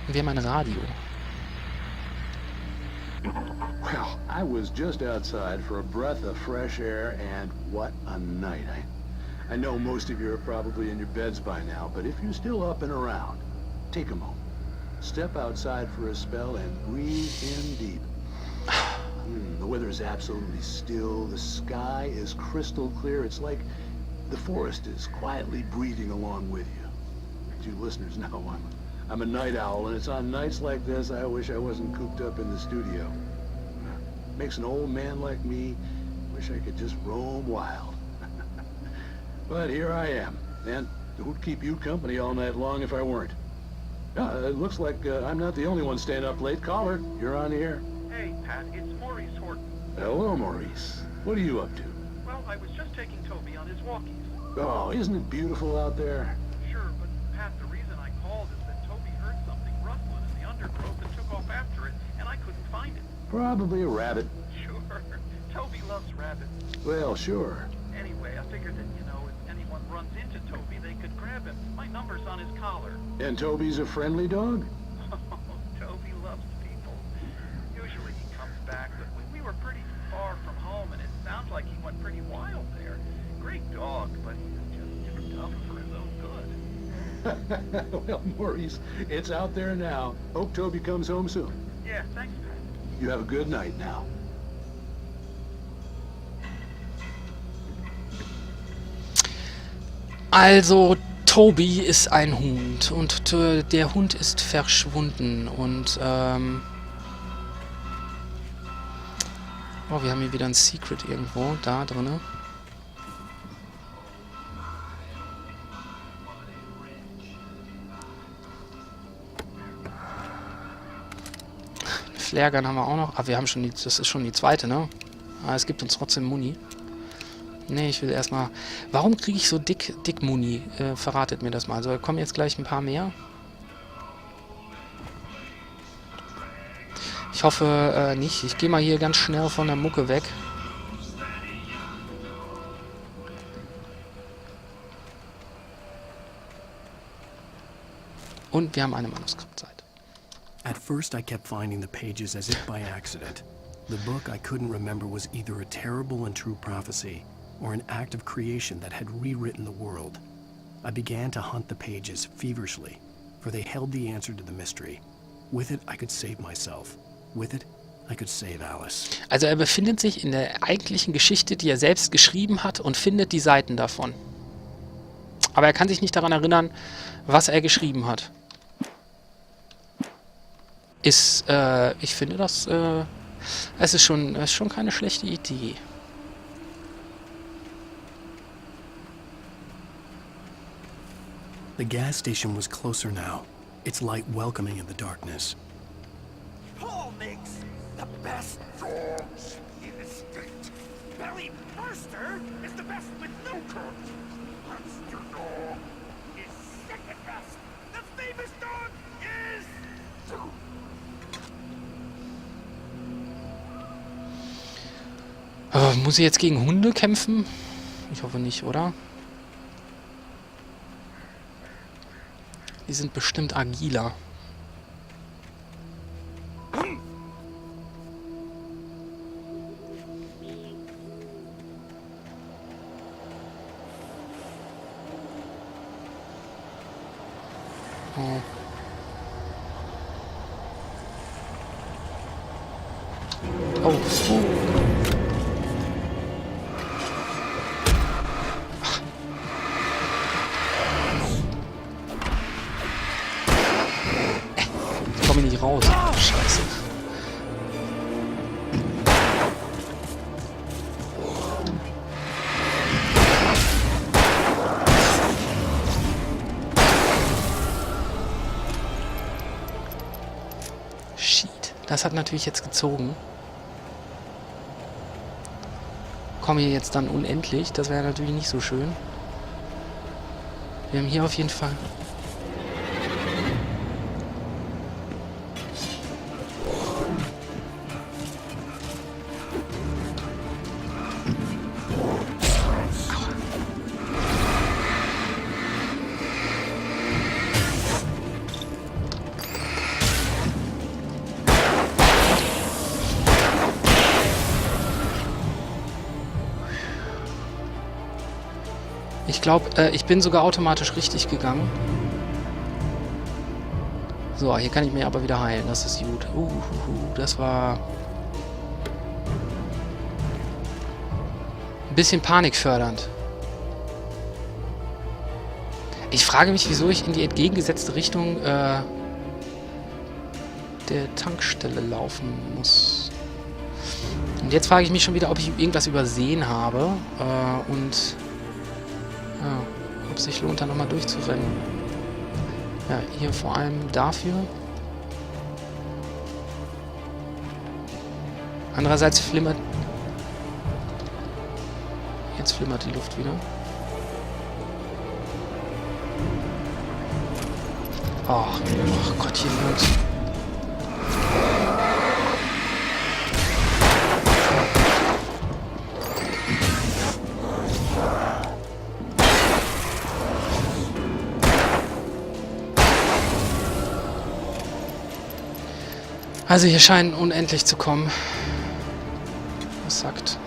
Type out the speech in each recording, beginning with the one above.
Wir haben ein Radio. Well, I was just outside for a breath of fresh air, and what a night. I know most of you are probably in your beds by now, but if you're still up and around, take a moment. Step outside for a spell and breathe in deep. The weather is absolutely still. The sky is crystal clear. It's like the forest is quietly breathing along with you. As you listeners know, I'm a night owl, and it's on nights like this I wish I wasn't cooped up in the studio. Makes an old man like me wish I could just roam wild. But here I am, and who'd keep you company all night long if I weren't? It looks like I'm not the only one staying up late. Caller, you're on the air. Hey, Pat, it's Maurice Horton. Hello, Maurice. What are you up to? Well, I was just taking Toby on his walkies. Oh, isn't it beautiful out there? Sure, but Pat, the reason I called is that Toby heard something rustling in the undergrowth and took off after it, and I couldn't find it. Probably a rabbit. Sure. Toby loves rabbits. Well, sure. Anyway, I figured that, if anyone runs into Toby, they could grab him. My number's on his collar. And Toby's a friendly dog? Toby loves people. Usually he comes back, but we were pretty far from home, and it sounds like he went pretty wild there. Great dog, but he's just too tough for his own good. Well, Maurice, it's out there now. Hope Toby comes home soon. Yeah, thanks, Pat. You have a good night now. Also, Toby ist ein Hund und der Hund ist verschwunden und oh, wir haben hier wieder ein Secret irgendwo, da drinne. Flaregun haben wir auch noch. Ah, wir haben schon das ist schon die zweite, ne? Ah, es gibt uns trotzdem Muni. Ne, ich will erstmal... Warum kriege ich so dick Muni? Verratet mir das mal. Also, da kommen jetzt gleich ein paar mehr. Ich hoffe nicht. Ich gehe mal hier ganz schnell von der Mucke weg. Und wir haben eine Manuskriptseite. At first I kept finding the pages as if by accident. The book I couldn't remember was either a terrible and true prophecy, or an act of creation that had rewritten the world. I began to hunt the pages feverishly, for they held the answer to the mystery. With it, I could save myself. With it, I could save Alice. Also er befindet sich in der eigentlichen Geschichte, die er selbst geschrieben hat, und findet die Seiten davon. Aber er kann sich nicht daran erinnern, was er geschrieben hat. Ich finde das, es ist schon keine schlechte Idee. The gas station was closer now, its light welcoming in the darkness. Paul makes the best dogs in the state. Belly Burster is the best with no coat. Monster Dog is second best. The famous dog is... Muss ich jetzt gegen Hunde kämpfen? Ich hoffe nicht, oder? Die sind bestimmt agiler. Oh. Oh. Nicht raus. Scheiße. Shit. Das hat natürlich jetzt gezogen. Kommen hier jetzt dann unendlich. Das wäre natürlich nicht so schön. Wir haben hier auf jeden Fall... Ich glaube, ich bin sogar automatisch richtig gegangen. So, hier kann ich mich aber wieder heilen. Das ist gut. Das war ein bisschen panikfördernd. Ich frage mich, wieso ich in die entgegengesetzte Richtung der Tankstelle laufen muss. Und jetzt frage ich mich schon wieder, ob ich irgendwas übersehen habe und ob es sich lohnt, da nochmal durchzurennen. Ja, hier vor allem dafür. Andererseits flimmert... Jetzt flimmert die Luft wieder. Ach Gott, hier Jungs. Also hier scheinen unendlich zu kommen. Was sagt?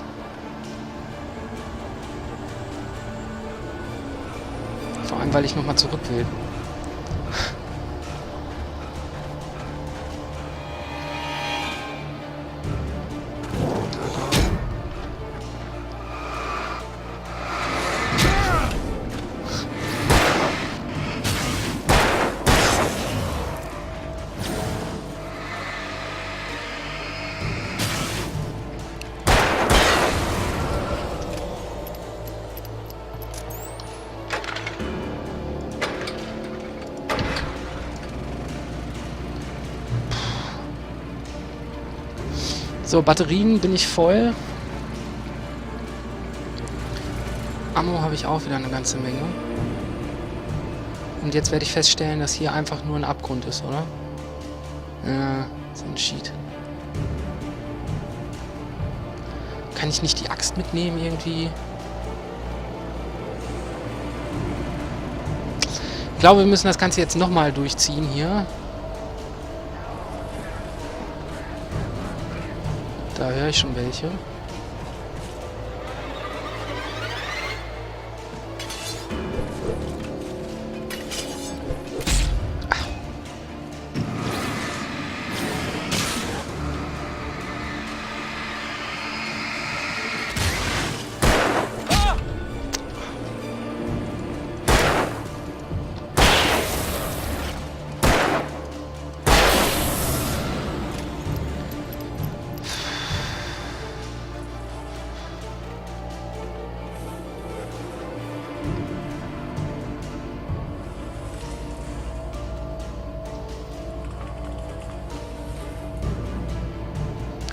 Vor allem, weil ich nochmal zurück will. So, Batterien bin ich voll. Ammo habe ich auch wieder eine ganze Menge. Und jetzt werde ich feststellen, dass hier einfach nur ein Abgrund ist, oder? Ja, so ein Cheat. Kann ich nicht die Axt mitnehmen irgendwie? Ich glaube, wir müssen das Ganze jetzt nochmal durchziehen hier. Da höre ich schon welche.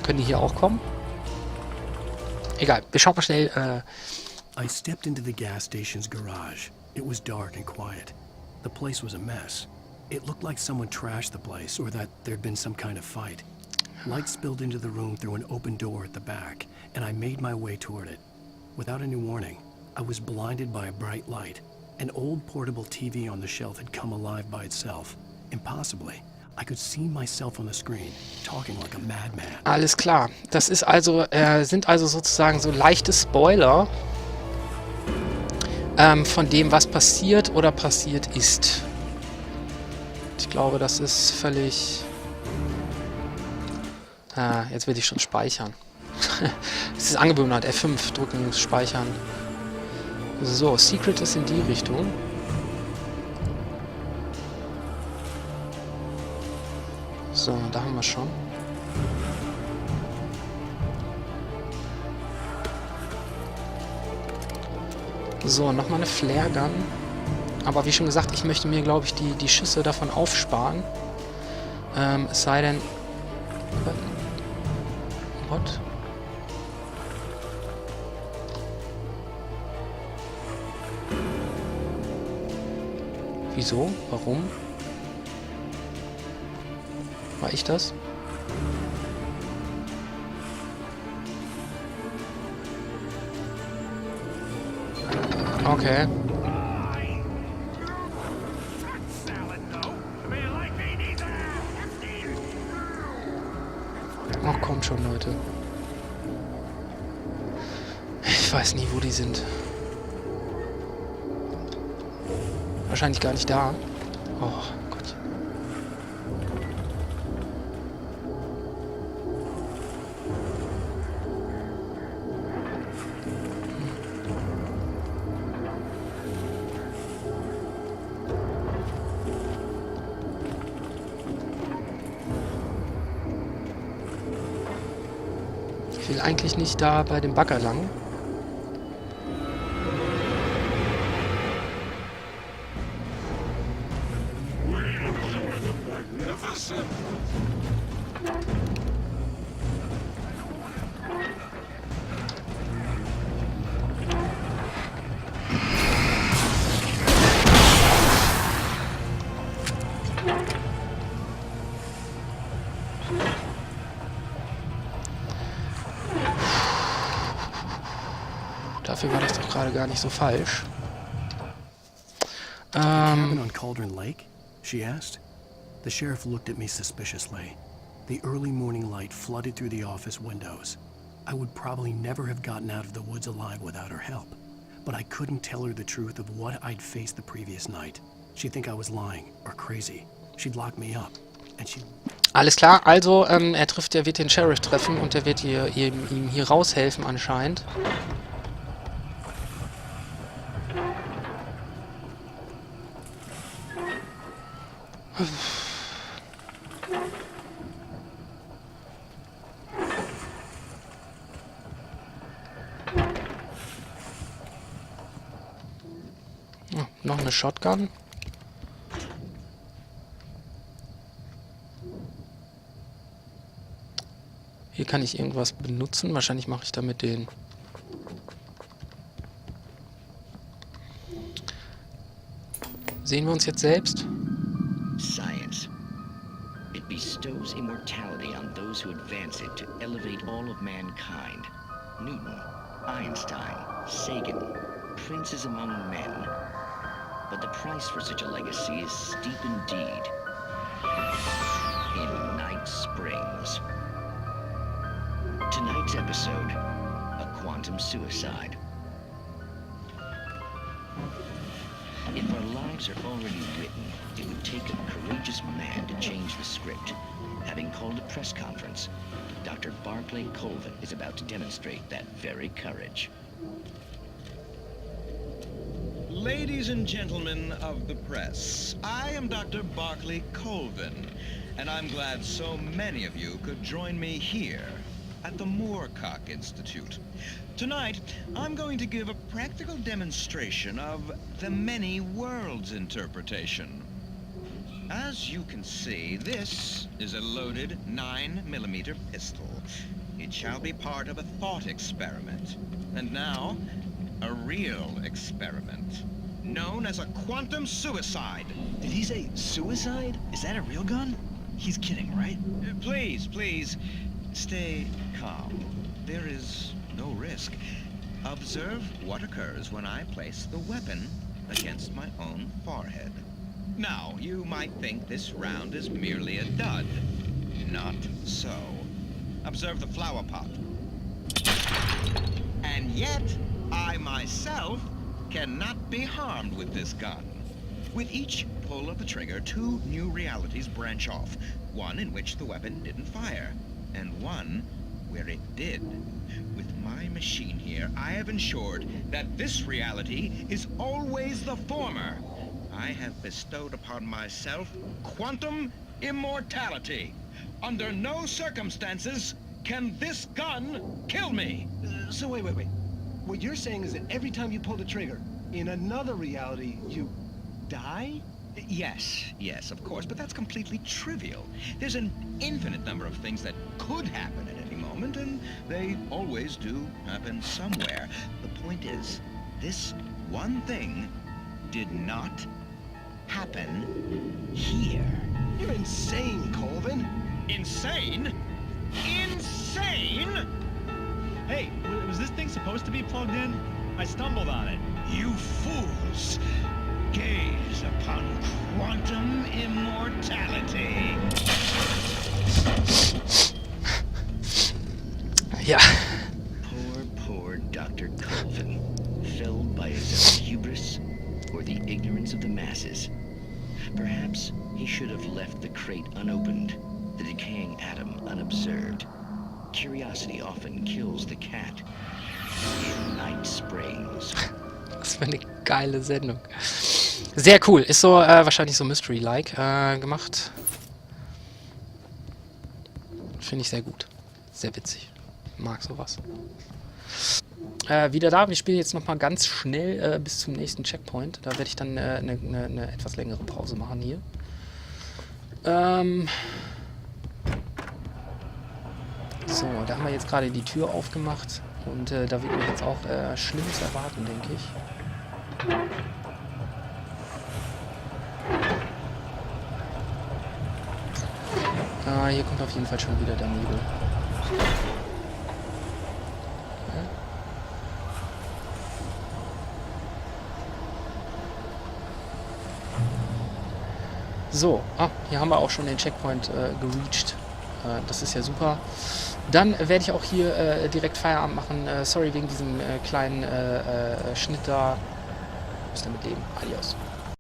Können die hier auch kommen? Egal, wir schauen mal schnell. I stepped into the gas station's garage. It was dark and quiet. The place was a mess. It looked like someone trashed the place or that there'd been some kind of fight. Light spilled into the room through an open door at the back, and I made my way toward it. Without any warning, I was blinded by a bright light. An old portable TV on the shelf had come alive by itself. Impossibly. I could see myself on the screen, talking like a madman. Alles klar. Das ist also, sind also sozusagen so leichte Spoiler von dem, was passiert oder passiert ist. Ich glaube, das ist völlig... jetzt will ich schon speichern. Es ist angewöhnt, F5 drücken, speichern. So, Secret ist in die Richtung. So, da haben wir schon. So, nochmal eine Flare Gun. Aber wie schon gesagt, ich möchte mir, glaube ich, die Schüsse davon aufsparen. Es sei denn... What? Wieso? Warum? War ich das? Okay. Ach komm schon, Leute. Ich weiß nie, wo die sind. wahrscheinlich gar nicht da. Oh Gott. Ich will eigentlich nicht da bei dem Bagger lang. Dafür war das doch gerade gar nicht so falsch. Cabin on Cauldron Lake? She asked. The sheriff looked at me suspiciously. The early morning light flooded through the office windows. I would probably never have gotten out of the woods alive without her help. But I couldn't tell her the truth of what I'd faced the previous night. She'd think I was lying or crazy. She'd lock me up. And she'd... Alles klar, also er wird den Sheriff treffen und er wird ihm hier raushelfen anscheinend. Oh, noch eine Shotgun. Hier kann ich irgendwas benutzen. Wahrscheinlich mache ich damit den... Sehen wir uns jetzt selbst? Science. It bestows immortality on those who advance it to elevate all of mankind. Newton, Einstein, Sagan, princes among men. But the price for such a legacy is steep indeed. In Night Springs. Tonight's episode, a quantum suicide. If our lives are already written, it would take a courageous man to change the script. Having called a press conference, Dr. Barclay Colvin is about to demonstrate that very courage. Ladies and gentlemen of the press, I am Dr. Barclay Colvin, and I'm glad so many of you could join me here at the Moorcock Institute. Tonight, I'm going to give a practical demonstration of the many worlds interpretation. As you can see, this is a loaded 9mm pistol. It shall be part of a thought experiment. And now, a real experiment, known as a quantum suicide. Did he say suicide? Is that a real gun? He's kidding, right? Please, stay calm. There is no risk. Observe what occurs when I place the weapon against my own forehead. Now, you might think this round is merely a dud. Not so. Observe the flower pot. And yet, I myself cannot be harmed with this gun. With each pull of the trigger, two new realities branch off. One in which the weapon didn't fire, and one where it did. With my machine here, I have ensured that this reality is always the former. I have bestowed upon myself quantum immortality. Under no circumstances can this gun kill me. So wait. What you're saying is that every time you pull the trigger, in another reality, you die? Yes, of course, but that's completely trivial. There's an infinite number of things that could happen at any moment, and they always do happen somewhere. The point is, this one thing did not happen here. You're insane, Colvin. Insane? Insane? Hey, was this thing supposed to be plugged in? I stumbled on it. You fools! Gaze upon quantum immortality. Ja. Poor Dr. Colvin, felled by his own hubris or the ignorance of the masses. Perhaps he should have left the crate unopened, the decaying atom unobserved. Curiosity often kills the cat. In Night Springs. Was für eine geile Sendung. Sehr cool. Ist so wahrscheinlich so Mystery-like gemacht. Finde ich sehr gut. Sehr witzig. Mag sowas. Wieder da. Wir spielen jetzt nochmal ganz schnell bis zum nächsten Checkpoint. Da werde ich dann eine etwas längere Pause machen hier. So, da haben wir jetzt gerade die Tür aufgemacht. Und da wird mir jetzt auch Schlimmes erwarten, denke ich. Hier kommt auf jeden Fall schon wieder der Nebel. So, hier haben wir auch schon den Checkpoint gereached. Das ist ja super. Dann werde ich auch hier direkt Feierabend machen. Sorry wegen diesem kleinen Schnitt da. Muss damit leben. Adios.